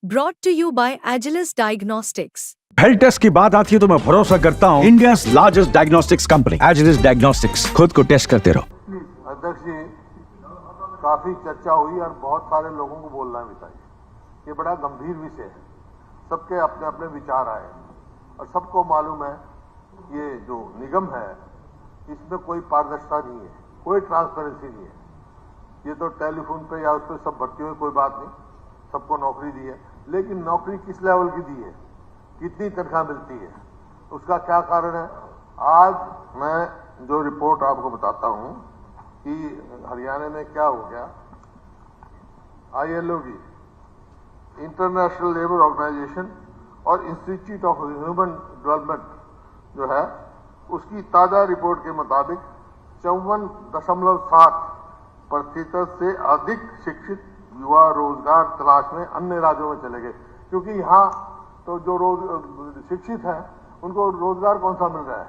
Brought to you by Agilus Diagnostics. Health test की बात आती है तो मैं भरोसा करता हूँ India largest diagnostics company Agilus diagnostics. खुद को टेस्ट करते रहो। अध्यक्ष जी, काफी चर्चा हुई और बहुत सारे लोगों को बोलना भी चाहिए। ये बड़ा गंभीर विषय है, सबके अपने अपने विचार आए और सबको मालूम है ये जो निगम है इसमें कोई पारदर्शिता नहीं है, कोई ट्रांसपेरेंसी नहीं है। ये तो टेलीफोन पे या उस पर सब भर्ती हुई, कोई बात नहीं, सबको नौकरी दी है, लेकिन नौकरी किस लेवल की दी है, कितनी तनख्वाह मिलती है, उसका क्या कारण है। आज मैं जो रिपोर्ट आपको बताता हूं कि हरियाणा में क्या हो गया। ILO की, इंटरनेशनल लेबर ऑर्गेनाइजेशन और इंस्टीट्यूट ऑफ ह्यूमन डेवलपमेंट जो है उसकी ताजा रिपोर्ट के मुताबिक 54.7% से अधिक शिक्षित युवा रोजगार तलाश में अन्य राज्यों में चले गए, क्योंकि यहाँ तो जो शिक्षित हैं उनको रोजगार कौन सा मिल रहा है,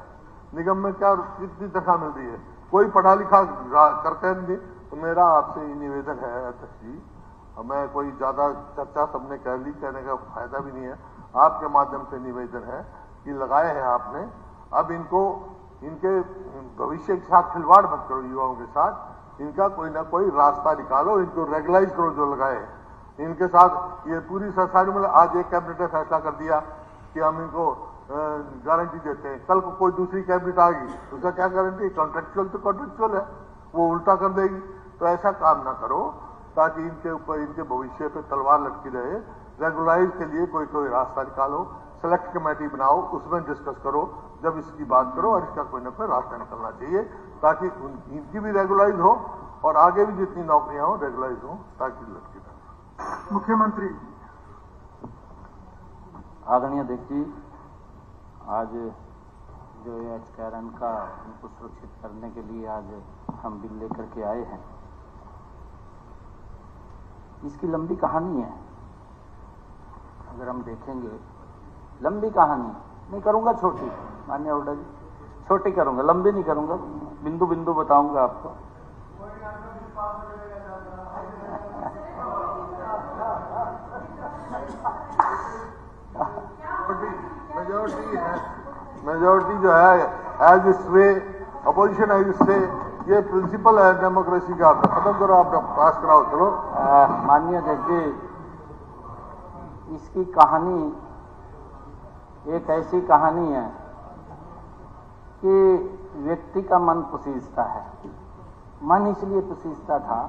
निगम में क्या कितनी तनख्वाह मिल रही है, कोई पढ़ा लिखा करते नहीं। तो मेरा आपसे निवेदन है अध्यक्ष जी, मैं कोई ज्यादा चर्चा सबने कह ली, कहने का फायदा भी नहीं है, आपके माध्यम से निवेदन है कि लगाए हैं आपने, अब इनको इनके भविष्य के साथ खिलवाड़ मत करो, युवाओं के साथ इनका कोई ना कोई रास्ता निकालो, इनको रेगुलाइज करो जो लगाए इनके साथ। ये पूरी संसार में आज एक कैबिनेट ने फैसला कर दिया कि हम इनको गारंटी देते हैं, कल को कोई दूसरी कैबिनेट आएगी उसका क्या गारंटी, कॉन्ट्रेक्चुअल तो कॉन्ट्रेक्चुअल है, वो उल्टा कर देगी। तो ऐसा काम ना करो ताकि इनके ऊपर इनके भविष्य पे तलवार लटकी रहे। रेगुलाइज के लिए कोई कोई रास्ता निकालो, सेलेक्ट कमेटी बनाओ, उसमें डिस्कस करो, जब इसकी बात करो और इसका कोई ना कोई रास्ता निकलना चाहिए ताकि इनकी भी रेगुलाइज हो और आगे भी जितनी नौकरियां हो रेगुलाइज हो ताकि लटकी रहे। मुख्यमंत्री। आदरणीय अध्यक्ष जी, आज जो HKRN का उनको सुरक्षित करने के लिए आज हम बिल लेकर के आए हैं, इसकी लंबी कहानी है। अगर हम देखेंगे लंबी कहानी नहीं करूंगा, छोटी, माननीय हुड्डा जी, छोटी करूंगा, लंबी नहीं करूंगा, बिंदु बिंदु बताऊंगा आपको। मेजोरिटी जो है एज इस वे, अपोजिशन एज इस वे, ये प्रिंसिपल है डेमोक्रेसी का, खत्म करो, आप पास कराओ, चलो। माननीय अध्यक्ष जी, इसकी कहानी एक ऐसी कहानी है कि व्यक्ति का मन पुसीजता है। मन इसलिए पुसीजता था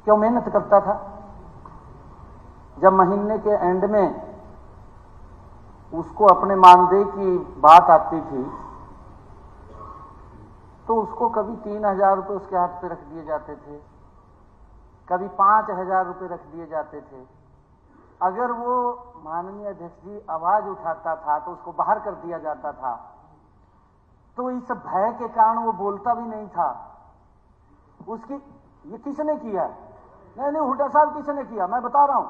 क्यों, मेहनत करता था, जब महीने के एंड में उसको अपने मानदेय की बात आती थी तो उसको कभी 3,000 रुपये उसके हाथ पे रख दिए जाते थे, कभी 5,000 रुपये रख दिए जाते थे। अगर वो माननीय अध्यक्ष जी आवाज उठाता था तो उसको बाहर कर दिया जाता था। तो इस भय के कारण वो बोलता भी नहीं था। उसकी ये किसने किया? नहीं, हुड्डा साहब किसने किया, मैं बता रहा हूं।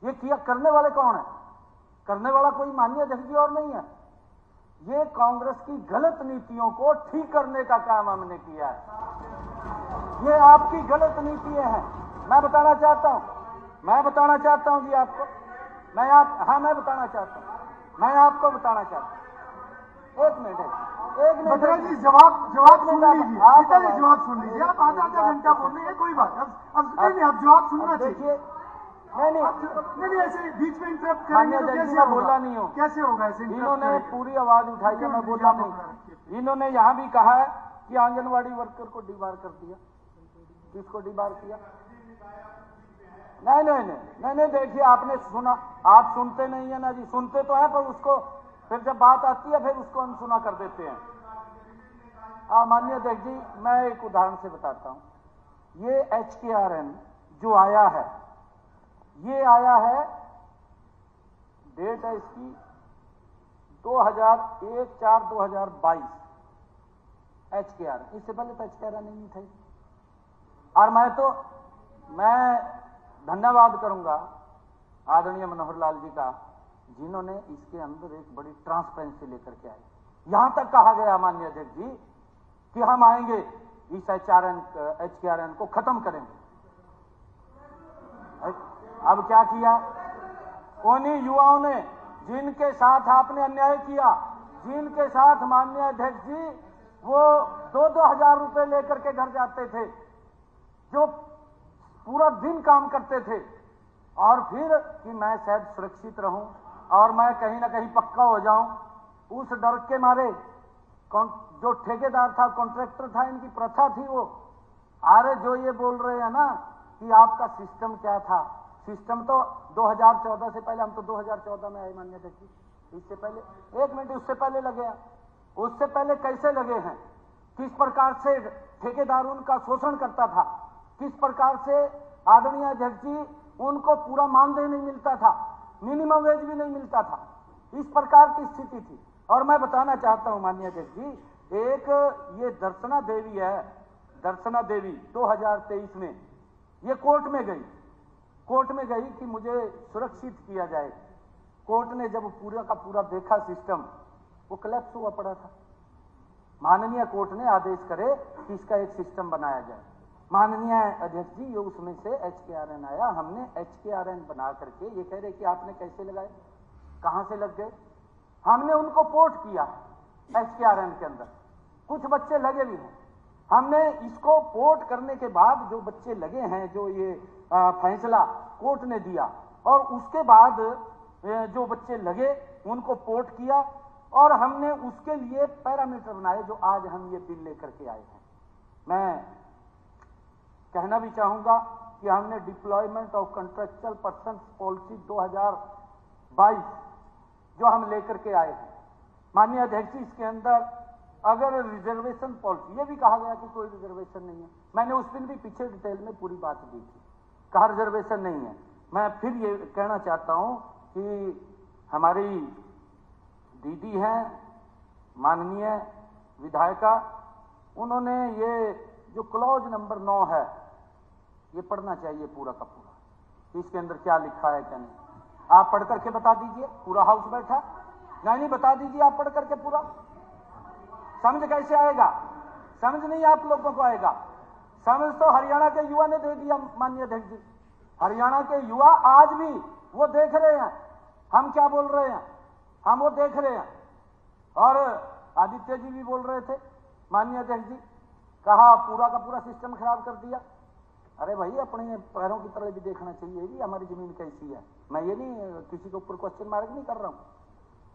ये किया करने वाले कौन है? करने वाला कोई माननीय अध्यक्ष जी और नहीं है। ये कांग्रेस की गलत नीतियों को ठीक करने का काम हमने किया है। ये आपकी गलत नीतियां हैं, मैं बताना चाहता हूं जी आपको। मैं बताना चाहता हूं, मैं आपको बताना चाहता हूं। एक मिनट बत्रा जी, जवाब सुन लीजिए, पिताजी जवाब सुन लीजिए। आप आधा घंटा बोल रहे हैं, कोई बात, अब नहीं, आप जवाब सुनना चाहिए। नहीं, ऐसे बीच में इंटरप्ट करेंगे तो कैसे होगा? बोला नहीं हूँ, कैसे होगा ऐसे? इन्होंने पूरी आवाज उठाई है, मैं बोला नहीं। इन्होंने यहाँ भी कहा है कि आंगनवाड़ी वर्कर को डिबार कर दिया। किसको डिबार किया? नहीं, देखिए, आपने सुना, आप सुनते नहीं है ना जी, सुनते तो है पर उसको फिर जब बात आती है फिर उसको अनसुना कर देते हैं। माननीय अध्यक्ष जी, मैं एक उदाहरण से बताता हूं। ये HKRN जो आया है, ये आया है, डेट है इसकी 2001/4/2022 HKRN। इससे पहले तो HKRN नहीं थे। और मैं धन्यवाद करूंगा आदरणीय मनोहर लाल जी का, जिन्होंने इसके अंदर एक बड़ी ट्रांसपेरेंसी लेकर के आए। यहां तक कहा गया माननीय अध्यक्ष जी कि हम आएंगे इस HKRN को खत्म करेंगे। अब क्या किया? उन्हीं युवाओं ने जिनके साथ आपने अन्याय किया, जिनके साथ माननीय अध्यक्ष जी वो 2-2 हजार रुपए लेकर के घर जाते थे, जो पूरा दिन काम करते थे, और फिर कि मैं शायद सुरक्षित रहूं और मैं कहीं ना कहीं पक्का हो जाऊं, उस डर के मारे जो ठेकेदार था, कॉन्ट्रैक्टर था, इनकी प्रथा थी वो। अरे जो ये बोल रहे हैं ना कि आपका सिस्टम क्या था, सिस्टम तो 2014 से पहले, हम तो 2014 में आए माननीय अध्यक्ष जी, इससे पहले 1 मिनट उससे पहले लगे हैं, उससे पहले कैसे लगे हैं, किस प्रकार से ठेकेदार उनका शोषण करता था, किस प्रकार से आदरणीय अध्यक्ष जी उनको पूरा मानदेय नहीं मिलता था, मिनिमम वेज भी नहीं मिलता था, इस प्रकार की स्थिति थी। और मैं बताना चाहता हूं माननीय अध्यक्ष जी, एक ये दर्शना देवी है, दर्शना देवी 2023 में ये कोर्ट में गई कि मुझे सुरक्षित किया जाए। कोर्ट ने जब पूरा का पूरा देखा सिस्टम, वो कोलैप्स हुआ पड़ा था। माननीय कोर्ट ने आदेश करे कि इसका एक सिस्टम बनाया जाए। माननीय अध्यक्ष जी, ये उसमें से HKRN आया, हमने HKRN बना करके, ये कह रहे कि आपने कैसे लगाए, कहां से लग गए, हमने उनको पोर्ट किया HKRN के अंदर, कुछ बच्चे लगे भी हैं, हमने इसको पोर्ट करने के बाद जो बच्चे लगे हैं, जो ये फैसला कोर्ट ने दिया, और उसके बाद जो बच्चे लगे उनको पोर्ट किया, और हमने उसके लिए पैरामीटर बनाए जो आज हम ये बिल लेकर के आए हैं। मैं कहना भी चाहूंगा कि हमने deployment of contractual person policy 2022 जो हम लेकर के आए हैं माननीय अध्यक्ष जी, इसके अंदर अगर रिजर्वेशन पॉलिसी, ये भी कहा गया कि कोई रिजर्वेशन नहीं है, मैंने उस दिन भी पीछे डिटेल में पूरी बात दी थी, कहा रिजर्वेशन नहीं है। मैं फिर ये कहना चाहता हूं कि हमारी दीदी हैं माननीय विधायिका, उन्होंने ये जो क्लॉज नंबर 9 है, ये पढ़ना चाहिए पूरा का पूरा, इसके अंदर क्या लिखा है क्या नहीं, आप पढ़ करके बता दीजिए। पूरा हाउस बैठा, नहीं बता दीजिए आप पढ़ करके पूरा। समझ कैसे आएगा, समझ नहीं आप लोगों को आएगा, समझ तो हरियाणा के युवा ने दे दिया माननीय अध्यक्ष जी। हरियाणा के युवा आज भी वो देख रहे हैं हम क्या बोल रहे हैं, हम वो देख रहे हैं। और आदित्य जी भी बोल रहे थे माननीय अध्यक्ष जी, कहा पूरा का पूरा सिस्टम खराब कर दिया। अरे भाई, अपने पैरों की तरह भी देखना चाहिए कि हमारी जमीन कैसी है। मैं ये नहीं किसी के ऊपर क्वेश्चन मार्क नहीं कर रहा हूं,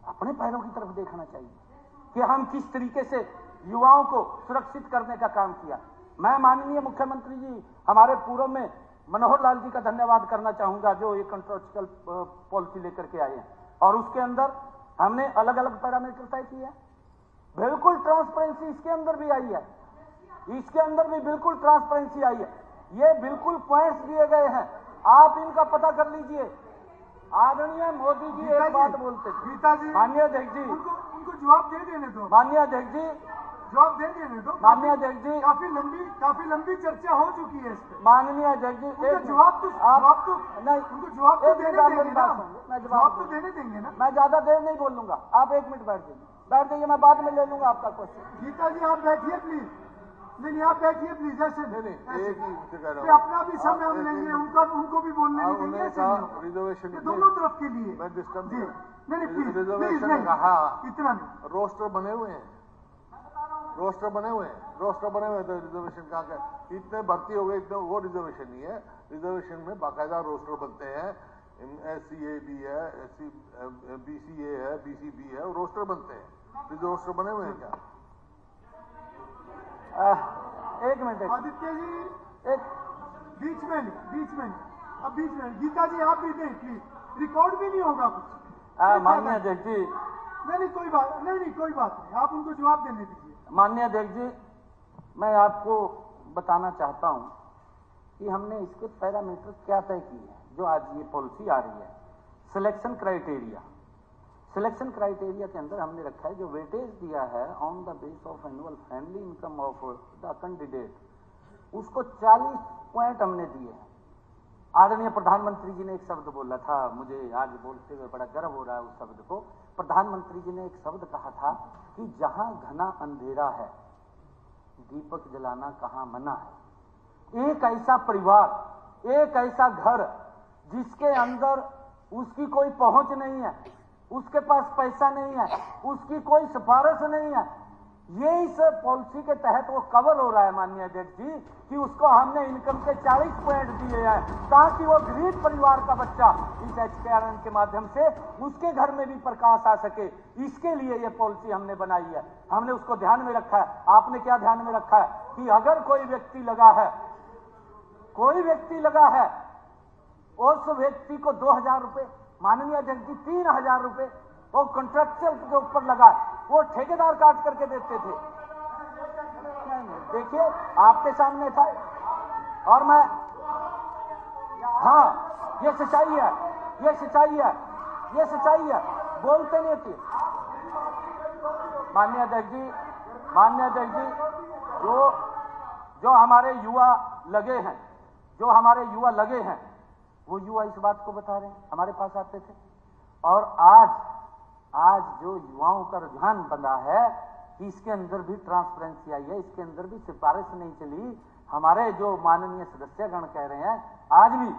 अपने पैरों की तरफ देखना चाहिए कि हम किस तरीके से युवाओं को सुरक्षित करने का काम किया। मैं माननीय मुख्यमंत्री जी हमारे पूर्व में मनोहर लाल जी का धन्यवाद करना चाहूंगा, जो ये कॉन्ट्रेक्चुअल पॉलिसी लेकर के आए हैं, और उसके अंदर हमने अलग अलग पैरामीटर तय किए हैं। बिल्कुल ट्रांसपेरेंसी इसके अंदर भी आई है, इसके अंदर भी बिल्कुल ट्रांसपेरेंसी आई है, ये बिल्कुल पॉइंट्स दिए गए हैं, आप इनका पता कर लीजिए। आदरणीय मोदी जी एक बात बोलते थे माननीय अध्यक्ष जी, उनको जवाब दे देने दो, माननीय अध्यक्ष जी जवाब दे देने दो। माननीय अध्यक्ष जी, काफी लंबी चर्चा हो चुकी है इस पे। माननीय अध्यक्ष जी, जवाब तो नहीं, उनको जवाब तो देने देंगे ना, मैं जवाब तो देने देंगे ना। मैं ज्यादा देर नहीं बोलूंगा, आप 1 मिनट बैठ जाइए, मैं बाद में ले लूंगा आपका क्वेश्चन। गीता जी आप बैठिए प्लीज, नहीं आप बैठिए प्लीज, ऐसे एक ही मुझसे कह रहा हूं, अपना भी समय हम लेंगे, उनको भी बोलने देंगे, रिजर्वेशन दोनों तरफ के लिए। मैं डिस्टर्ब जी नहीं प्लीज, रिजर्वेशन कहा, इतना नहीं, रोस्टर बने हुए हैं, रोस्टर बने हुए हैं, तो रिजर्वेशन कहाँ का, इतने भर्ती हो गए, इतने वो रिजर्वेशन नहीं है। रिजर्वेशन में बाकायदा रोस्टर बनते हैं, SCAB है, BCA है, BCB है, रोस्टर बनते हैं। रोस्टर बने हुए हैं क्या? 1 मिनट आदित्य जी, एक बीच में अब बीच में गीता जी आप भी दें प्लीज, रिकॉर्ड भी नहीं होगा कुछ। माननीय अध्यक्ष जी, नहीं कोई बात नहीं, आप उनको जवाब देने दीजिए। माननीय अध्यक्ष जी, मैं आपको बताना चाहता हूं कि हमने इसके पैरामीटर क्या तय किए हैं जो आज ये पॉलिसी आ रही है। सिलेक्शन क्राइटेरिया के अंदर हमने रखा है, जो वेटेज दिया है on the base of annual family income of the candidate, उसको 40 पॉइंट हमने दिए हैं। आदरणीय प्रधानमंत्री जी ने एक शब्द बोला था, मुझे आज बोलते हुए बड़ा गर्व हो रहा है उस शब्द को। प्रधानमंत्री जी ने एक शब्द कहा था कि जहां घना अंधेरा है दीपक जलाना कहां मना है। एक ऐसा परिवार, एक ऐसा घर जिसके अंदर उसकी कोई पहुंच नहीं है, उसके पास पैसा नहीं है, उसकी कोई सिफारिश नहीं है, ये इस पॉलिसी के तहत वो कवर हो रहा है माननीय अध्यक्ष जी कि उसको हमने इनकम के 40 पॉइंट दिए हैं ताकि वो गरीब परिवार का बच्चा इस HKRN के माध्यम से उसके घर में भी प्रकाश आ सके। इसके लिए ये पॉलिसी हमने बनाई है, हमने उसको ध्यान में रखा है। आपने क्या ध्यान में रखा है कि अगर कोई व्यक्ति लगा है उस व्यक्ति को 2000 रुपए, माननीय अध्यक्ष जी 3000 रुपए वो कॉन्ट्रैक्चुअल के ऊपर लगा, वो ठेकेदार काट करके देते थे। देखिए आपके सामने था और मैं, हाँ ये सच्चाई है, ये सच्चाई है, ये सच्चाई है, बोलते नहीं थे। माननीय अध्यक्ष जी जो हमारे युवा लगे हैं वो युवा इस बात को बता रहे हैं, हमारे पास आते थे। और आज जो युवाओं का रुझान बना है कि इसके अंदर भी ट्रांसपेरेंसी आई है, इसके अंदर भी सिफारिश नहीं चली। हमारे जो माननीय सदस्यगण कह रहे हैं आज भी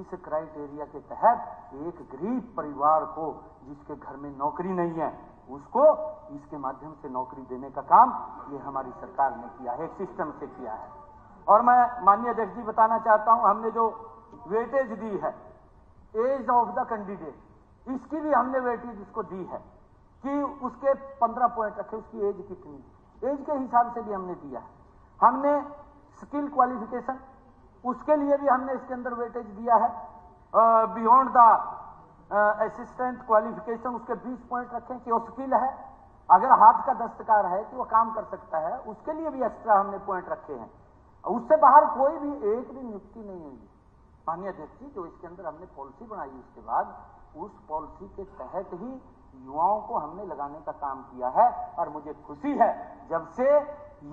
इस क्राइटेरिया के तहत एक गरीब परिवार को जिसके घर में नौकरी नहीं है उसको इसके माध्यम से नौकरी देने का काम ये हमारी सरकार ने किया है, एक सिस्टम से किया है। और मैं माननीय अध्यक्ष जी बताना चाहता हूं, हमने जो वेटेज दी है एज ऑफ द कैंडिडेट, इसकी भी हमने वेटेज उसको दी है कि उसके 15 पॉइंट रखे, उसकी एज कितनी, एज के हिसाब से भी हमने दिया है। हमने स्किल क्वालिफिकेशन उसके लिए भी हमने इसके अंदर वेटेज दिया है। बियॉन्ड द असिस्टेंट क्वालिफिकेशन उसके 20 पॉइंट रखें कि वो स्किल है, अगर हाथ का दस्तकार है कि वो काम कर सकता है, उसके लिए भी एक्स्ट्रा हमने पॉइंट रखे हैं। उससे बाहर कोई भी एक भी नियुक्ति नहीं होगी। माननीय अध्यक्ष जी जो इसके अंदर हमने पॉलिसी बनाई उसके बाद उस पॉलिसी के तहत ही युवाओं को हमने लगाने का काम किया है। और मुझे खुशी है जब से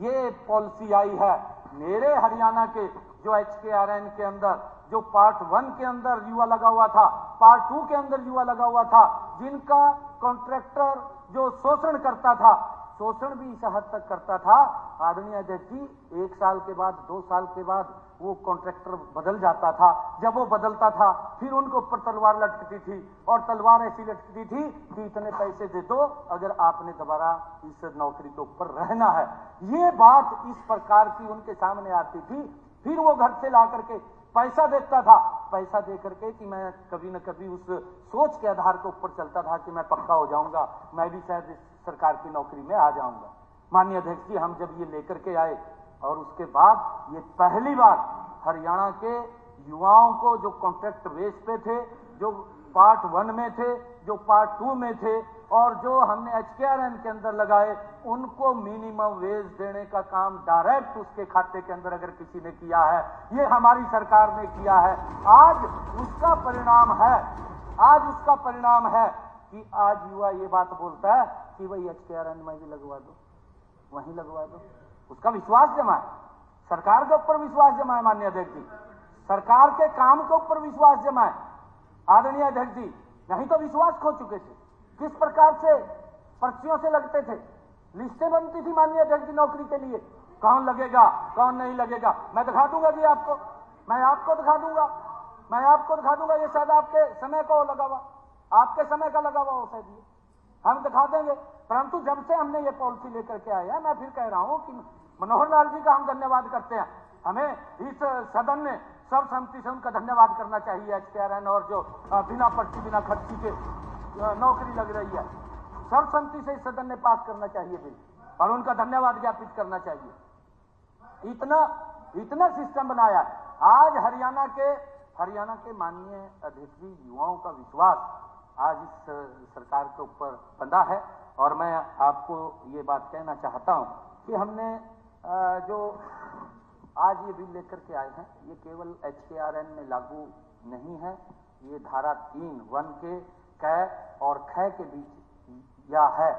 ये पॉलिसी आई है, मेरे हरियाणा के जो HKRN के अंदर जो पार्ट 1 के अंदर युवा लगा हुआ था, पार्ट 2 के अंदर युवा लगा हुआ था, जिनका कॉन्ट्रैक्टर जो शोषण करता था, शोषण भी इस हद तक करता था आदरणीय अध्यक्ष जी 1 साल के बाद 2 साल के बाद वो कॉन्ट्रैक्टर बदल जाता था। जब वो बदलता था फिर उनको ऊपर तलवार लटकती थी और तलवार ऐसी लटकती थी कि इतने पैसे दे दो अगर आपने दोबारा इस नौकरी के ऊपर रहना है। ये बात इस प्रकार की उनके सामने आती थी। फिर वो घर से ला करके पैसा देता था, पैसा दे करके कि मैं कभी न कभी उस सोच के आधार के ऊपर चलता था कि मैं पक्का हो जाऊंगा, मैं भी शायद इस सरकार की नौकरी में आ जाऊंगा। माननीय अध्यक्ष जी हम जब ये लेकर के आए और उसके बाद ये पहली बार हरियाणा के युवाओं को जो कॉन्ट्रैक्ट बेस पे थे, जो पार्ट 1 में थे, जो पार्ट 2 में थे और जो हमने HKRN के अंदर लगाए, उनको मिनिमम वेज देने का काम डायरेक्ट उसके खाते के अंदर अगर किसी ने किया है, ये हमारी सरकार ने किया है। आज उसका परिणाम है कि आज युवा ये बात बोलता है कि भाई HKRN में भी लगवा दो, वहीं लगवा दो। उसका विश्वास जमा है, सरकार के ऊपर विश्वास जमा है। माननीय अध्यक्ष जी सरकार के काम के ऊपर विश्वास जमा है आदरणीय अध्यक्ष जी, नहीं तो विश्वास खो चुके थे। किस प्रकार से पर्चियों से लगते थे, लिस्टें बनती थी माननीय अध्यक्ष जी नौकरी के लिए, कौन लगेगा कौन नहीं लगेगा। मैं दिखा दूंगा जी आपको, मैं आपको दिखा दूंगा, ये शायद आपके समय का लगा हुआ, आपके समय का लगा हुआ हो शायद, ये हम दिखा देंगे। परंतु जब से हमने ये पॉलिसी लेकर के आए हैं, मैं फिर कह रहा हूं कि मनोहर लाल जी का हम धन्यवाद करते हैं। हमें इस सदन में सर्वसम्मति से उनका धन्यवाद करना चाहिए। HKRN और जो बिना पर्ची बिना खर्ची के नौकरी लग रही है, सर्वसम्मति से इस सदन ने पास करना चाहिए बिल और उनका धन्यवाद ज्ञापित करना चाहिए। इतना सिस्टम बनाया। आज हरियाणा के माननीय अध्यक्ष जी युवाओं का विश्वास आज इस सरकार के ऊपर बंधा है। और मैं आपको ये बात कहना चाहता हूं कि हमने जो आज ये बिल लेकर के आए हैं, ये केवल HKRN में लागू नहीं है, ये धारा 3(1) के कै और खै के बीच या है।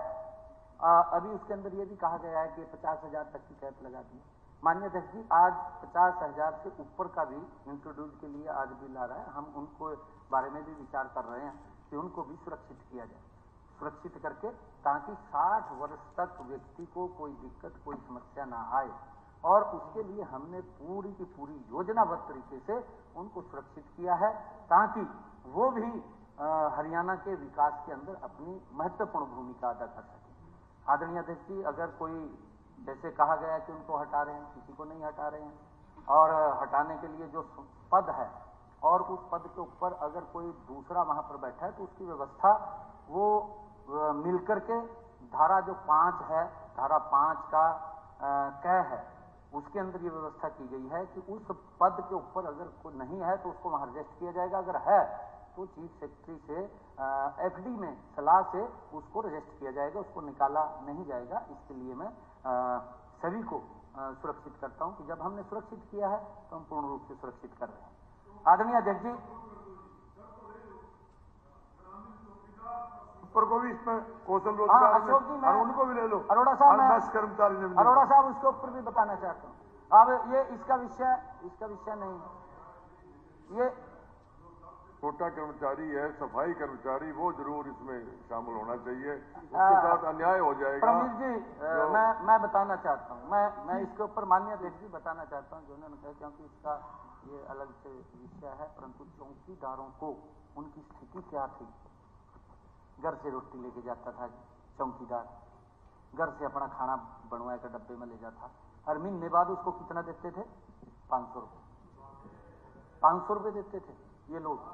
अभी उसके अंदर ये भी कहा गया है कि 50,000 तक की कैप लगा दी। माननीय अध्यक्ष जी आज 50,000 से ऊपर का भी इंट्रोड्यूस के लिए आज बिल आ रहा है। हम उनको बारे में भी विचार कर रहे हैं कि उनको भी सुरक्षित किया जाए, सुरक्षित करके ताकि 60 वर्ष तक व्यक्ति को कोई दिक्कत कोई समस्या ना आए। और उसके लिए हमने पूरी की पूरी योजनाबद्ध तरीके से उनको सुरक्षित किया है ताकि वो भी हरियाणा के विकास के अंदर अपनी महत्वपूर्ण भूमिका अदा कर सके। आदरणीय अध्यक्ष जी, अगर कोई जैसे कहा गया कि उनको हटा रहे हैं, किसी को नहीं हटा रहे हैं, और हटाने के लिए जो पद है और उस पद के ऊपर अगर कोई दूसरा वहां पर बैठा है तो उसकी व्यवस्था वो मिलकर के धारा जो 5 है, धारा 5 का कै है, उसके अंदर ये व्यवस्था की गई है कि उस पद के ऊपर अगर कोई नहीं है तो उसको वहां रजिस्ट किया जाएगा, अगर है तो चीफ सेक्रेटरी से एफडी में सलाह से उसको रजिस्ट किया जाएगा, उसको निकाला नहीं जाएगा। इसके लिए मैं सभी को सुरक्षित करता हूं कि जब हमने सुरक्षित किया है तो हम पूर्ण रूप से सुरक्षित कर रहे हैं। आदरणीय अध्यक्ष जी, ऊपर को भी इसमें कौशल रोजगार अशोक जी, मैं उनको भी ले लो। अरोड़ा साहब, मैं 10 कर्मचारी ने अरोड़ा साहब उसके ऊपर भी बताना चाहता हूँ। अब ये इसका विषय नहीं है। ये छोटा कर्मचारी है, सफाई कर्मचारी, वो जरूर इसमें शामिल होना चाहिए, उसके साथ अन्याय हो जाएगा। प्रवीण जी, मैं बताना चाहता हूँ, मैं इसके ऊपर माननीय अध्यक्ष जी बताना चाहता हूँ जो उन्होंने कहा, क्योंकि इसका ये अलग से विषय है, परंतु चौकीदारों को उनकी स्थिति क्या थी। घर से रोटी लेके जाता था चौकीदार, घर से अपना खाना बनवा कर डब्बे में ले जाता, हर महीने बाद उसको कितना देते थे? 500 रुपये। 500 रुपये देते थे ये लोग,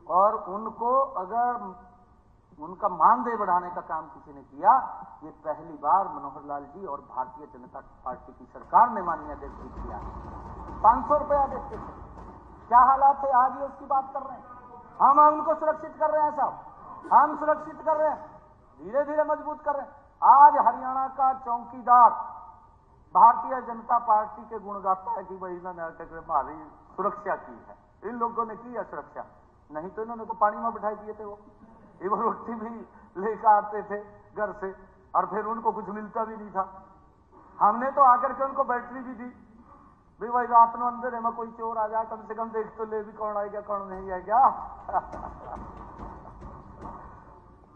और उनको अगर उनका मानदेय बढ़ाने का काम किसी ने किया, ये पहली बार मनोहर लाल जी और भारतीय जनता पार्टी की सरकार ने माननीय अध्यक्ष जी किया। 500 रुपया देते थे। क्या हालात थे, आज ये उसकी बात कर रहे हैं। हम उनको सुरक्षित कर रहे हैं साहब, हम सुरक्षित कर रहे हैं, धीरे धीरे मजबूत कर रहे हैं। आज हरियाणा का चौकीदार भारतीय जनता पार्टी के गुण गाता है कि भाई इन्होंने हमारी सुरक्षा की है, इन लोगों ने की है सुरक्षा, नहीं तो इन्होंने तो पानी में बिठाई दिए थे। वो रोटी भी लेकर आते थे घर से, और फिर उनको कुछ मिलता भी नहीं था। हमने तो आकर के उनको बैटरी भी दी, भाई रात में अंदर में कोई चोर आ जाए, कम से कम देख तो ले भी कौन आएगा कौन नहीं आएगा।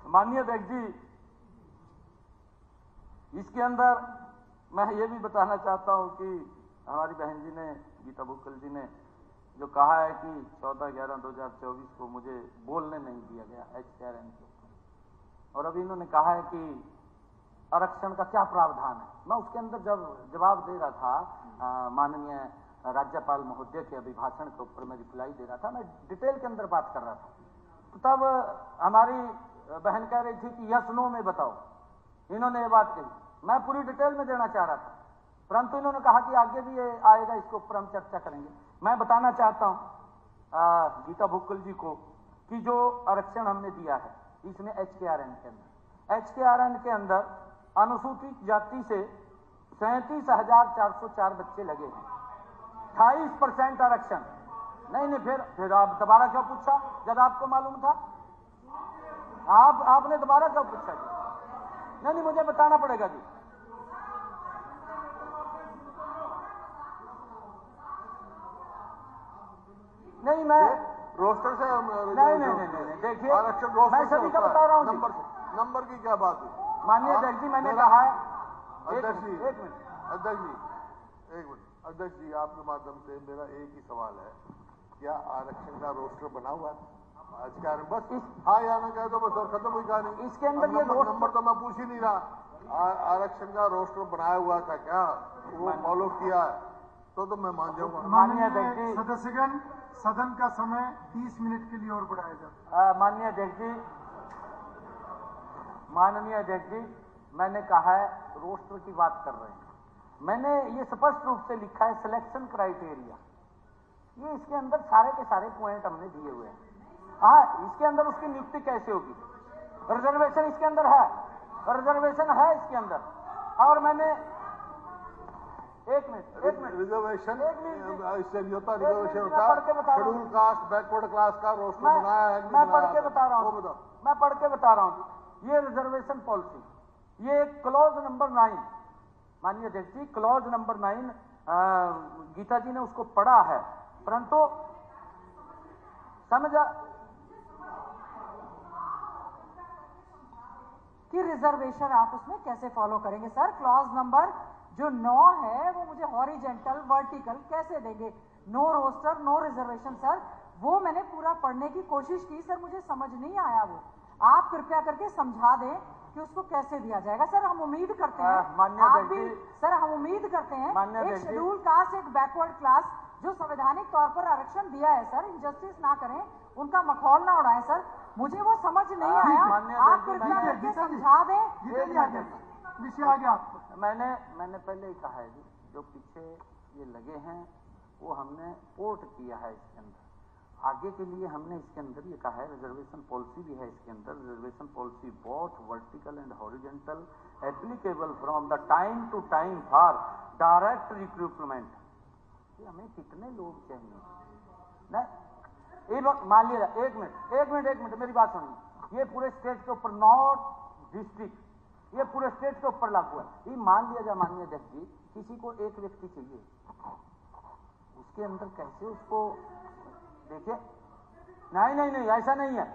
माननीय अध्यक्ष जी, इसके अंदर मैं ये भी बताना चाहता हूं कि हमारी बहन जी ने, गीता भुक्कल जी ने जो कहा है कि 14/11/2024 को मुझे बोलने नहीं दिया गया HKRN के ऊपर, और अभी इन्होंने कहा है कि आरक्षण का क्या प्रावधान है। मैं उसके अंदर जब जवाब दे रहा था माननीय राज्यपाल महोदय के अभिभाषण के ऊपर मैं रिप्लाई दे रहा था, मैं डिटेल के अंदर बात कर रहा था, तो तब हमारी बहन कह रही थी कि यस नो में बताओ। इन्होंने ये बात कही, मैं पूरी डिटेल में देना चाह रहा था, परंतु इन्होंने कहा कि आगे भी ये आएगा, इसके ऊपर हम चर्चा करेंगे। मैं बताना चाहता हूं गीता भुक्कल जी को कि जो आरक्षण हमने दिया है इसमें HKRN के अंदर अनुसूचित जाति से 37,404 बच्चे लगे हैं, 28% आरक्षण। नहीं, फिर आप दोबारा क्यों पूछा जब आपको मालूम था? आपने दोबारा क्यों पूछा जी? नहीं, मुझे बताना पड़ेगा जी। नहीं, मैं रोस्टर से नहीं, देखिए आरक्षण रोस्टर मैं सभी का बता रहा हूँ। नंबर की क्या बात है? माननीय अध्यक्ष जी, मैंने कहा है, अध्यक्ष जी, एक मिनट अध्यक्ष जी, आपके माध्यम से मेरा एक ही सवाल है, क्या आरक्षण का रोस्टर बना हुआ है HKRN? बस हाँ या ना कहे तो बस, और खत्म हुई कहानी। इसके अंदर ये नंबर तो मैं पूछ ही नहीं रहा। आरक्षण का रोस्टर बनाया हुआ था क्या, वो फॉलो किया है तो मैं मान जाऊंगा। माननीय अध्यक्ष जी, सदस्यगण, सदन का समय 30 मिनट के लिए और बढ़ाया जाए। माननीय अध्यक्ष जी, मैंने कहा है रोस्टर की बात कर रहे हैं, मैंने ये स्पष्ट रूप से लिखा है सिलेक्शन क्राइटेरिया, ये इसके अंदर सारे के सारे पॉइंट हमने दिए हुए हैं। हाँ, इसके अंदर उसकी नियुक्ति कैसे होगी, रिजर्वेशन इसके अंदर है, रिजर्वेशन है इसके अंदर, और मैंने एक मिनट रिजर्वेशन इससे नहीं होता, रिजर्वेशन मैं पढ़ के बता रहा हूं। शेड्यूल कास्ट, बैकवर्ड क्लास का रोस्टर बनाया है। मैं पढ़ के बता रहा हूँ, वो बताओ। मैं पढ़ के बता रहा हूँ। ये रिजर्वेशन पॉलिसी, ये क्लॉज नंबर 9, माननीय अध्यक्ष जी, क्लॉज नंबर 9 गीता जी ने उसको पढ़ा है, परंतु समझा कि रिजर्वेशन आप उसमें कैसे फॉलो करेंगे सर? क्लॉज नंबर जो 9 है वो मुझे हॉरिजेंटल वर्टिकल कैसे देंगे? No roster no reservation sir, वो मैंने पूरा पढ़ने की कोशिश की सर, मुझे समझ नहीं आया वो। आप कृपया करके समझा दें कि उसको कैसे दिया जाएगा। सर हम उम्मीद करते हैं माननीय आप अध्यक्ष भी, जी, सर हम उम्मीद करते हैं माननीय एक अध्यक्ष जी, शेड्यूल कास्ट, एक बैकवर्ड क्लास जो संवैधानिक तौर पर आरक्षण दिया है सर, इनजस्टिस ना करें, उनका मखौल ना उड़ाएं सर। मुझे वो समझ नहीं आया, माननीय आप अध्यक्ष जी, कृपया माननीय करके समझा दें। गीता जी आ गया, विषय आ गया आपको। मैंने पहले ही कहा है जी, जो पीछे ये लगे हैं वो हमने पोर्ट किया है इसके अंदर। आगे के लिए हमने इसके अंदर ये कहा है, रिजर्वेशन पॉलिसी भी है इसके अंदर, reservation policy both vertical and horizontal applicable from the time to time for direct recruitment. ये हमें कितने लोग चाहिए? नहीं, ये मान लिया, एक मिनट मेरी बात सुनिए। ये पूरे स्टेट के ऊपर, नॉट डिस्ट्रिक्ट, ये पूरे स्टेट के ऊपर लागू है। ये मान लिया जाए माननीय अध्यक्ष जी, किसी को एक व्यक्ति चाहिए, उसके अंदर कैसे उसको देखिए, नहीं, ऐसा नहीं है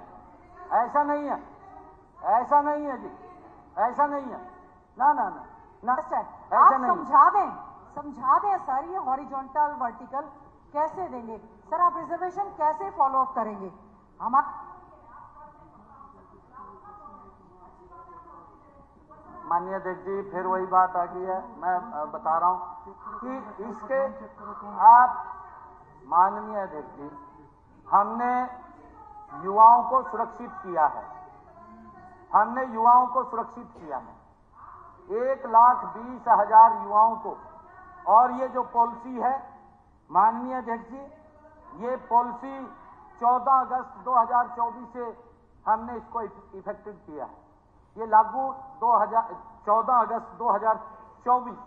जी, ऐसा नहीं है, ना, आप समझा दें सर, ये हॉरिजॉन्टल वर्टिकल कैसे देंगे सर? आप रिजर्वेशन कैसे फॉलो अप करेंगे? माननीय अध्यक्ष जी, फिर वही बात आ गई है। मैं बता रहा हूं कि इसके आप माननीय अध्यक्ष जी, हमने युवाओं को सुरक्षित किया है, 1,20,000 युवाओं को। और ये जो पॉलिसी है माननीय अध्यक्ष जी, ये पॉलिसी 14 अगस्त 2024 से हमने इसको इफेक्टिव किया है। ये लागू 14 अगस्त 2024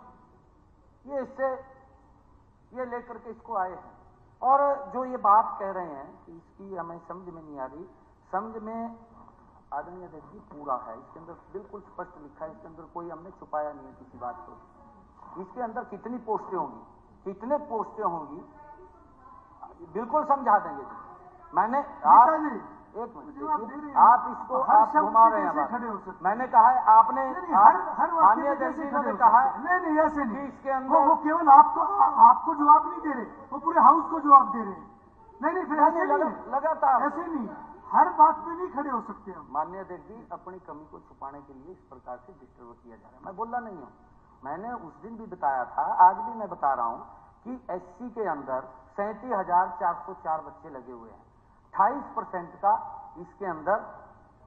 ये लेकर के इसको आए हैं। और जो ये बात कह रहे हैं कि इसकी हमें समझ में नहीं आ रही, समझ में आदरणीय अध्यक्ष जी पूरा है, इसके अंदर बिल्कुल स्पष्ट लिखा है, इसके अंदर कोई हमने छुपाया नहीं है किसी बात को। इसके अंदर कितनी पोस्टें होंगी बिल्कुल समझा देंगे जी। मैंने आप एक मिनट, आप इसको आप घुमा रहे हैं। मैंने कहा है, आपने माननीय अध्यक्ष जी ने कहा है नहीं ऐसे नहीं, इसके अंदर वो केवल आपको जवाब नहीं दे रहे, वो पूरे हाउस को जवाब दे रहे हैं। नहीं फिर ऐसे नहीं, लगातार ऐसे नहीं, हर बात पे नहीं खड़े हो सकते हम। माननीय अध्यक्ष जी, अपनी कमी को छुपाने के लिए इस प्रकार से डिस्टर्ब किया जा रहा है। मैं बोलना नहीं हूं, मैंने उस दिन भी बताया था, आज भी मैं बता रहा हूं कि एससी के अंदर 37,404 बच्चे लगे हुए हैं, 28% का इसके अंदर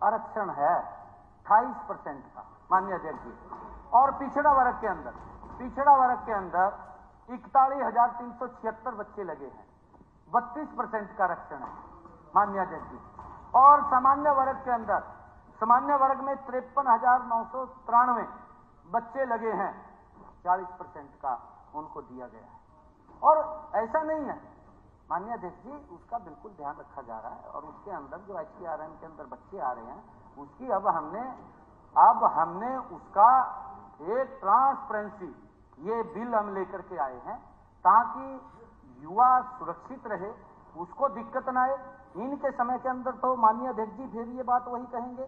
आरक्षण है, 28% का माननीय अध्यक्ष जी। और पिछड़ा वर्ग के अंदर 41,376 बच्चे लगे हैं, 32% का आरक्षण है माननीय अध्यक्ष जी। और सामान्य वर्ग के अंदर, सामान्य वर्ग में 53,993 बच्चे लगे हैं, 40% का उनको दिया गया है। और ऐसा नहीं है माननीय अध्यक्ष जी, उसका बिल्कुल ध्यान रखा जा रहा है। और उसके अंदर जो HRM के अंदर बच्चे आ रहे हैं, उसकी अब हमने उसका एक ट्रांसपेरेंसी, ये बिल हम लेकर के आए हैं ताकि युवा सुरक्षित रहे, उसको दिक्कत ना आए। इनके समय के अंदर तो माननीय अध्यक्ष जी फिर ये बात वही कहेंगे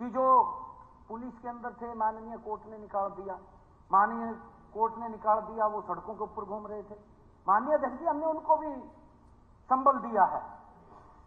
कि जो पुलिस के अंदर थे माननीय कोर्ट ने निकाल दिया, वो सड़कों के ऊपर घूम रहे थे। माननीय अध्यक्ष जी, हमने उनको भी संबल दिया है,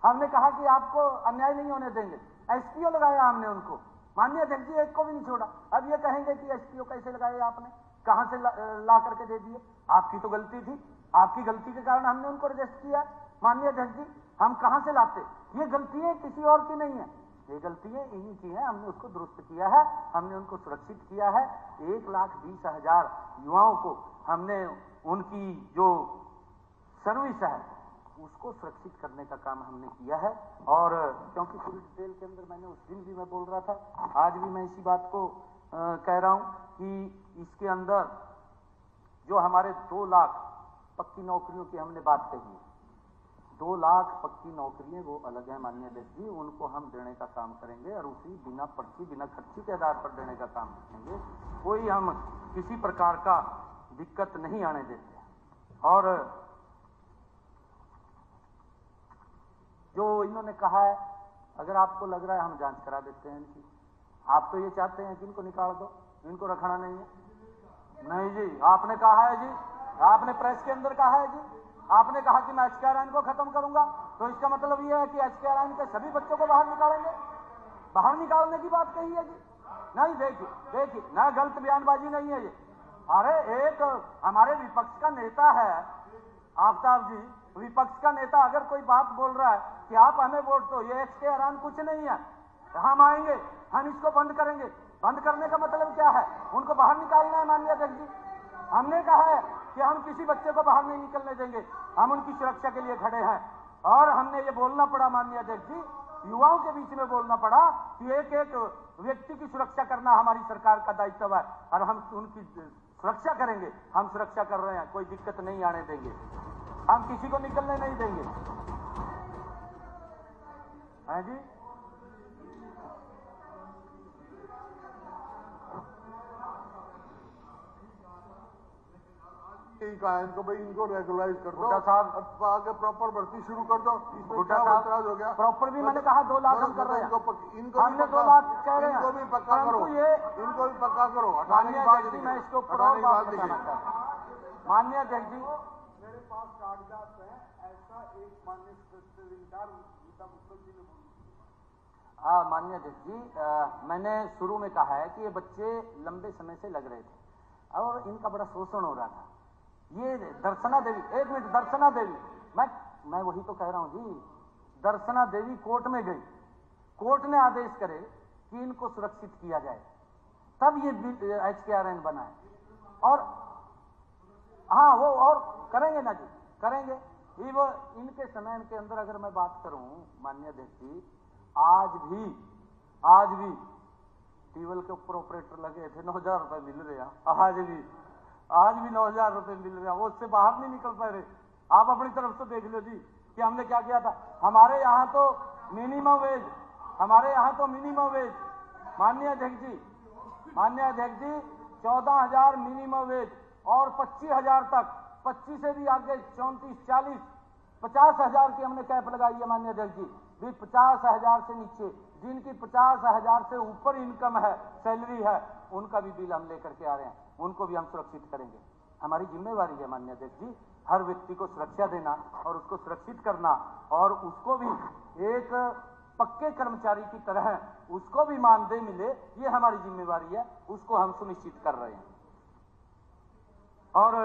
हमने कहा कि आपको अन्याय नहीं होने देंगे, एसपीओ लगाया हमने उनको। माननीय अध्यक्ष जी, एक को भी नहीं छोड़ा। अब ये कहेंगे कि एसपीओ कैसे लगाए आपने, कहां से ला करके दे दिए? आपकी तो गलती थी, आपकी गलती के कारण हमने उनको रजिस्ट किया। माननीय अध्यक्ष जी, हम कहां से लाते? ये गलतियां किसी और की नहीं है, ये गलतियां इन्हीं की हैं। हमने उसको दुरुस्त किया है, हमने उनको सुरक्षित किया है। 1,20,000 युवाओं को हमने उनकी जो सर्विस है उसको सुरक्षित करने का काम हमने किया है। और क्योंकि पूरी डिटेल के अंदर मैंने उस दिन भी मैं बोल रहा था, आज भी मैं इसी बात को कह रहा हूं कि इसके अंदर जो हमारे 2 लाख पक्की नौकरियों की हमने बात कही है, 2 लाख पक्की नौकरियां वो अलग है माननीय अध्यक्ष जी, उनको हम देने का काम करेंगे और उसी बिना पर्ची बिना खर्ची के आधार पर देने का काम करेंगे। कोई हम किसी प्रकार का दिक्कत नहीं आने देते। और जो इन्होंने कहा है, अगर आपको लग रहा है हम जांच करा देते हैं इनकी, आप तो ये चाहते हैं कि इनको निकाल दो, इनको रखना नहीं है। नहीं जी, आपने कहा है जी, आपने प्रेस के अंदर कहा है जी, आपने कहा कि मैं HKR आइन को खत्म करूंगा, तो इसका मतलब ये है कि HKR आइन के सभी बच्चों को बाहर निकालेंगे? बाहर निकालने की बात कही है जी? नहीं, देखिए ना, गलत बयानबाजी नहीं है ये। अरे एक हमारे विपक्ष का नेता है आफ्ताब जी, विपक्ष का नेता अगर कोई बात बोल रहा है कि आप हमें वोट दो, ये HKR आइन कुछ नहीं है, हम आएंगे, हम इसको बंद करेंगे। बंद करने का मतलब क्या है? उनको बाहर निकालना है माननीय अध्यक्ष जी। हमने कहा है कि हम किसी बच्चे को बाहर नहीं निकलने देंगे, हम उनकी सुरक्षा के लिए खड़े हैं। और हमने ये बोलना पड़ा माननीय अध्यक्ष जी, युवाओं के बीच में बोलना पड़ा कि एक एक व्यक्ति की सुरक्षा करना हमारी सरकार का दायित्व है और हम उनकी सुरक्षा करेंगे। हम सुरक्षा कर रहे हैं, कोई दिक्कत नहीं आने देंगे, हम किसी को निकलने नहीं देंगे। हैं जी? कहा है इनको, भाई इनको रेगुलराइज कर दो गुड्डा साहब, और आगे प्रॉपर भर्ती शुरू कर दो। गुड्डा साहब हो गया प्रॉपर भी मैंने कहा 2 लाख हम कर रहे हैं, हमने 2 लाख कह रहे हैं, इनको भी पक्का करो, इनको भी पक्का करो। माननीय अध्यक्ष जी मैं इसको ऊपर और बात बताना चाहता हूं। माननीय अध्यक्ष जी, मेरे पास कागजात है, ऐसा एक माननीय माननीय अध्यक्ष जी, मैंने शुरू में कहा है कि ये बच्चे लंबे समय से लग रहे थे और इनका बड़ा शोषण हो रहा था। ये दर्शना देवी, एक मिनट, दर्शना देवी, मैं वही तो कह रहा हूं जी, दर्शना देवी कोर्ट में गई, कोर्ट ने आदेश करे कि इनको सुरक्षित किया जाए, तब ये HKR आइन बना है। और हाँ, वो और करेंगे ना जी, करेंगे। वो इनके समय के अंदर अगर मैं बात करूं माननीय अध्यक्ष जी, आज भी टीवल के ऊपर ऑपरेटर लगे थे, 9,000 रुपए मिल रहे हैं, आज भी 9,000 रुपए मिल रहे हैं, वो उससे बाहर नहीं निकल पा रहे। आप अपनी तरफ से देख लो जी कि हमने क्या किया था। हमारे यहाँ तो मिनिमम वेज, माननीय अध्यक्ष जी 14,000 मिनिमम वेज और 25,000 तक, 25 से भी आगे 34, 40, 50,000 की हमने कैप लगाई है माननीय अध्यक्ष जी। भी 50,000 से नीचे जिनकी 50,000 से ऊपर इनकम है, सैलरी है, उनका भी बिल हम लेकर के आ रहे हैं, उनको भी हम सुरक्षित करेंगे। हमारी जिम्मेवारी है माननीय अध्यक्ष जी, हर व्यक्ति को सुरक्षा देना और उसको सुरक्षित करना, और उसको भी एक पक्के कर्मचारी की तरह उसको भी मानदेय मिले, ये हमारी जिम्मेवारी है, उसको हम सुनिश्चित कर रहे हैं। और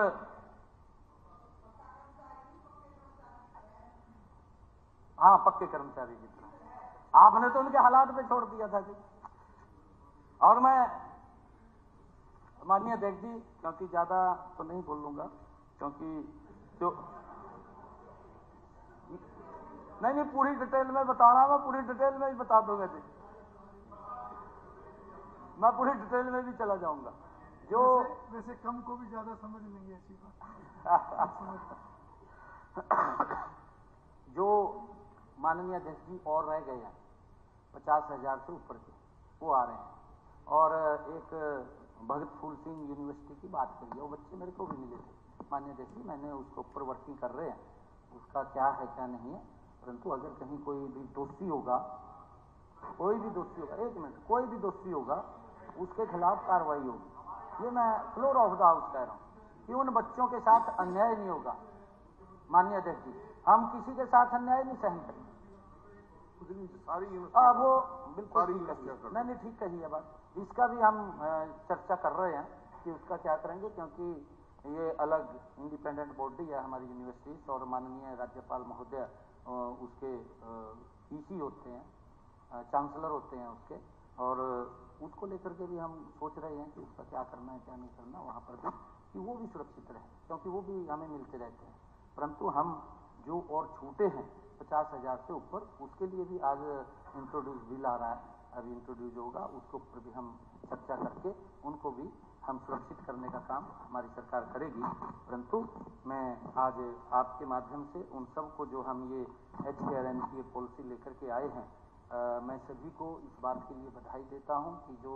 हाँ, पक्के कर्मचारी की तरह, आपने तो उनके हालात पे छोड़ दिया था जी। और मैं माननीय अध्यक्ष जी, क्योंकि ज्यादा तो नहीं बोल लूंगा, क्योंकि जो नहीं पूरी डिटेल में बताना, मैं पूरी डिटेल में भी बता दूंगा जी, मैं पूरी डिटेल में भी चला जाऊंगा। जो वैसे कम को भी ज्यादा समझ नहीं है ऐसी बात। जो माननीय अध्यक्ष जी और रह गए हैं 50,000 से ऊपर के, वो आ रहे हैं। और एक भगत फूल सिंह यूनिवर्सिटी की बात करी है, वो बच्चे मेरे को भी मिले थे माननीय अध्यक्ष जी, मैंने उसके ऊपर वर्किंग कर रहे हैं, उसका क्या है क्या नहीं है, परंतु अगर कहीं कोई भी दोषी होगा, एक मिनट, कोई भी दोषी होगा उसके खिलाफ कार्रवाई होगी। ये मैं फ्लोर ऑफ द हाउस कह रहा हूँ कि उन बच्चों के साथ अन्याय नहीं होगा माननीय अध्यक्ष जी, हम किसी के साथ अन्याय नहीं सहन करेंगे। वो बिल्कुल नहीं ठीक कही है बात, इसका भी हम चर्चा कर रहे हैं कि उसका क्या करेंगे, क्योंकि ये अलग इंडिपेंडेंट बॉडी है हमारी यूनिवर्सिटी, और माननीय राज्यपाल महोदय उसके ईसी होते हैं, चांसलर होते हैं उसके, और उसको लेकर के भी हम सोच रहे हैं कि उसका क्या करना है क्या नहीं करना, वहाँ पर भी कि वो भी सुरक्षित रहे, क्योंकि वो भी हमें मिलते रहते हैं। परंतु हम जो और छूटे हैं 50,000 से ऊपर, उसके लिए भी आज इंट्रोड्यूस बिल आ रहा है, अभी इंट्रोड्यूस होगा, उसके ऊपर भी हम चर्चा करके उनको भी हम सुरक्षित करने का काम हमारी सरकार करेगी। परंतु मैं आज आपके माध्यम से उन सब को, जो हम ये HKR आइन की पॉलिसी लेकर के आए हैं, मैं सभी को इस बात के लिए बधाई देता हूं कि जो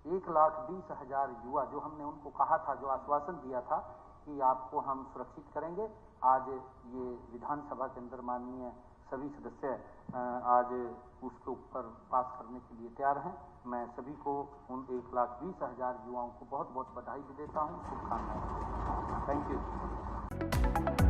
1,20,000 युवा, जो हमने उनको कहा था, जो आश्वासन दिया था कि आपको हम सुरक्षित करेंगे, आज ये विधानसभा के अंदर माननीय सभी सदस्य आज उसके ऊपर पास करने के लिए तैयार हैं। मैं सभी को उन 1,20,000 युवाओं को बहुत बहुत बधाई भी देता हूँ, शुभकामनाएं। Thank you.